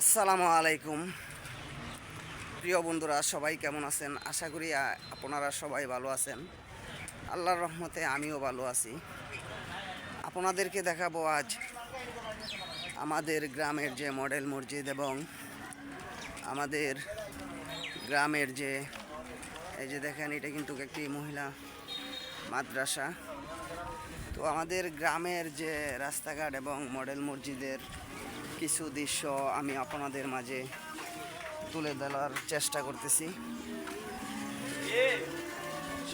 আসসালামু আলাইকুম প্রিয় বন্ধুরা, সবাই কেমন আছেন? আশা করি আপনারা সবাই ভালো আছেন। আল্লাহর রহমতে আমিও ভালো আছি। আপনাদেরকে দেখাবো আজ আমাদের গ্রামের যে মডেল মসজিদ এবং আমাদের গ্রামের যে এই যে দেখেন, এটা কিন্তু একটি মহিলা মাদ্রাসা। তো আমাদের গ্রামের যে রাস্তাঘাট এবং মডেল মসজিদের কিছু দৃশ্য আমি আপনাদের মাঝে তুলে ধরার চেষ্টা করতেছি।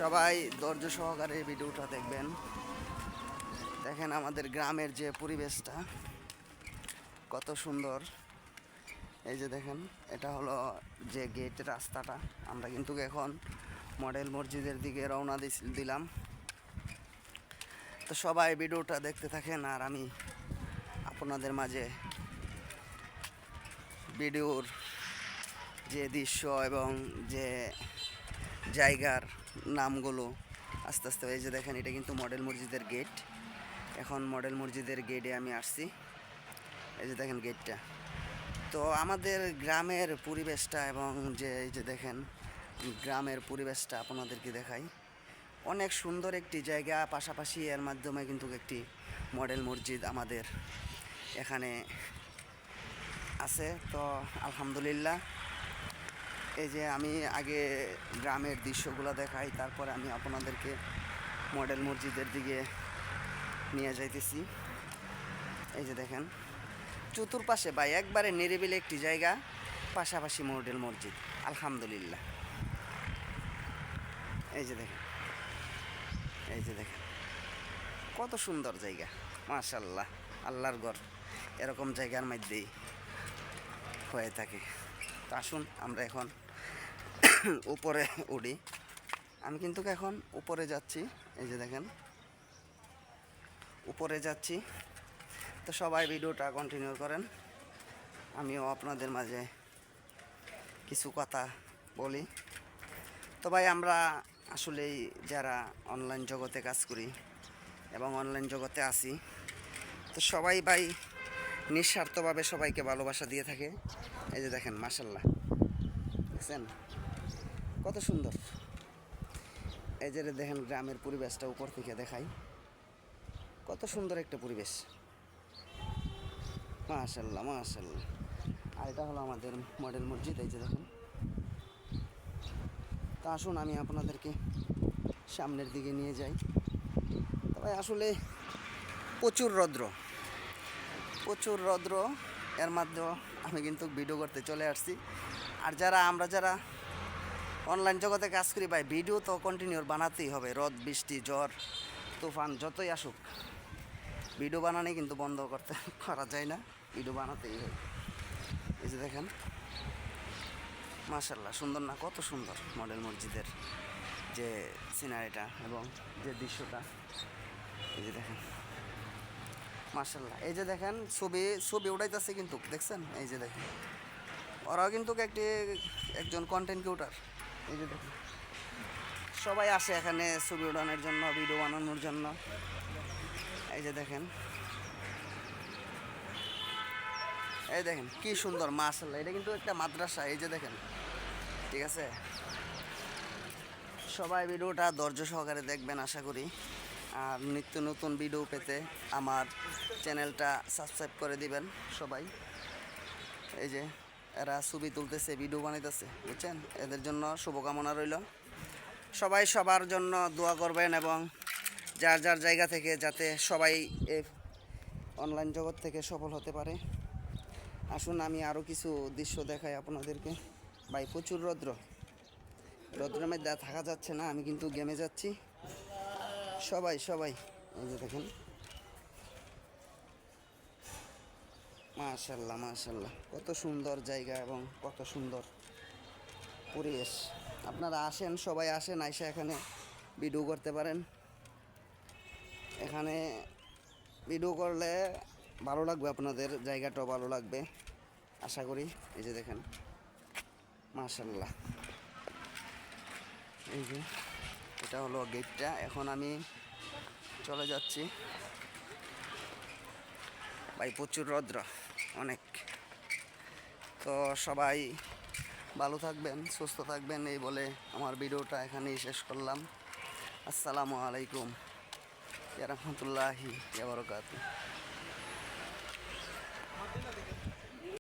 সবাই ধৈর্য সহকারে ভিডিওটা দেখবেন। দেখেন আমাদের গ্রামের যে পরিবেশটা কত সুন্দর। এই যে দেখেন, এটা হলো যে গেট রাস্তাটা। আমরা কিন্তু এখন মডেল মসজিদের দিকে রওনা দিলাম। তো সবাই ভিডিওটা দেখতে থাকেন, আর আমি আপনাদের মাঝে ভিডিওর যে দৃশ্য এবং যে জায়গার নামগুলো আস্তে আস্তে। এই যে দেখেন, এটা কিন্তু মডেল মসজিদের গেট। এখন মডেল মসজিদের গেটে আমি আসছি। এই যে দেখেন গেটটা। তো আমাদের গ্রামের পরিবেশটা এবং যে এই যে দেখেন গ্রামের পরিবেশটা আপনাদেরকে দেখাই। অনেক সুন্দর একটি জায়গা, পাশাপাশি এর মাধ্যমে কিন্তু একটি মডেল মসজিদ আমাদের এখানে আছে। তো আলহামদুলিল্লাহ, এই যে আমি আগে গ্রামের দৃশ্যগুলো দেখাই, তারপরে আমি আপনাদেরকে মডেল মসজিদের দিকে নিয়ে যাইতেছি। এই যে দেখেন চতুর্পাশে ভাই একবারে নিরিবিলি একটি জায়গা, পাশাপাশি মডেল মসজিদ। আলহামদুলিল্লাহ। এই যে দেখেন, এই যে দেখেন কত সুন্দর জায়গা, মাশাআল্লাহ। আল্লাহর ঘর এরকম জায়গার মধ্যেই হয়ে থাকে। তো আসুন আমরা এখন উপরে উঠি। আমি কিন্তু এখন উপরে যাচ্ছি। এই যে দেখেন উপরে যাচ্ছি। তো সবাই ভিডিওটা কন্টিনিউ করেন, আমিও আপনাদের মাঝে কিছু কথা বলি। তো ভাই, আমরা আসলেই যারা অনলাইন জগতে কাজ করি এবং অনলাইন জগতে আছি, তো সবাই ভাই নিঃস্বার্থভাবে সবাইকে ভালোবাসা দিয়ে থাকে। এই যে দেখেন মাশাআল্লাহ, দেখছেন কত সুন্দর। এই যে দেখেন গ্রামের পরিবেশটা উপর থেকে দেখাই, কত সুন্দর একটা পরিবেশ, মাশাআল্লাহ মাশাআল্লাহ। আর এটা হলো আমাদের মডেল মসজিদ। এই যে দেখেন। তা আসুন আমি আপনাদেরকে সামনের দিকে নিয়ে যাই। তবে আসলে প্রচুর রৌদ্র, প্রচুর রৌদ্র। এর মাধ্যমে আমি কিন্তু ভিডিও করতে চলে আসছি। আর আমরা যারা অনলাইন জগতে কাজ করি ভাই, ভিডিও তো কন্টিনিউ বানাতেই হবে। রোদ বৃষ্টি ঝড় তুফান যতই আসুক, ভিডিও বানানো কিন্তু বন্ধ করা যায় না, ভিডিও বানাতেই হয়। এই যে দেখেন মাশাআল্লাহ, সুন্দর না? কত সুন্দর মডেল মসজিদের যে সিনারিটা এবং যে দৃশ্যটা। এই যে দেখেন মাশাআল্লাহ। এই যে দেখেন ছবি উঠাইতেছে কিন্তু, দেখছেন? এই যে দেখেন ওরাও কিন্তু একজন কন্টেন্ট ক্রিয়েটর। এই যে দেখেন সবাই আসে এখানে ছবি উঠানোর জন্য, ভিডিও বানানোর জন্য। এই যে দেখেন, এই দেখেন কি সুন্দর, মাশাআল্লাহ। এটা কিন্তু একটা মাদ্রাসা। এই যে দেখেন, ঠিক আছে? সবাই ভিডিওটা ধৈর্য সহকারে দেখবেন আশা করি। আর নিত্য নতুন ভিডিও পেতে আমার চ্যানেলটা সাবস্ক্রাইব করে দিবেন সবাই। এই যে এরা ছবি তুলতেছে, ভিডিও বানাইতেছে, বুঝছেন? এদের জন্য শুভকামনা রইল। সবাই সবার জন্য দোয়া করবেন এবং যার যার জায়গা থেকে যাতে সবাই এই অনলাইন জগৎ থেকে সফল হতে পারে। আসুন আমি আরও কিছু দৃশ্য দেখাই আপনাদেরকে। ভাই প্রচুর রৌদ্রের মধ্যে থাকা যাচ্ছে না, আমি কিন্তু গেমে যাচ্ছি। সবাই এই যে দেখেন মাশাআল্লাহ মাশাআল্লাহ, কত সুন্দর জায়গা এবং কত সুন্দর পরিবেশ। আপনারা আসেন, সবাই আসেন, আইসা এখানে ভিডিও করতে পারেন। এখানে ভিডিও করলে ভালো লাগবে, আপনাদের জায়গাটাও ভালো লাগবে আশা করি। এই যে দেখেন মাশাআল্লাহ। এই যে এটা হলো গেটটা। এখন আমি চলে যাচ্ছি। ভাই প্রচুর রৌদ্র, অনেক। তো সবাই ভালো থাকবেন, সুস্থ থাকবেন এই বলে আমার ভিডিওটা এখানেই শেষ করলাম। আসসালামু আলাইকুম ইয়া রাহমাতুল্লাহি ইয়া বারাকাতুহু।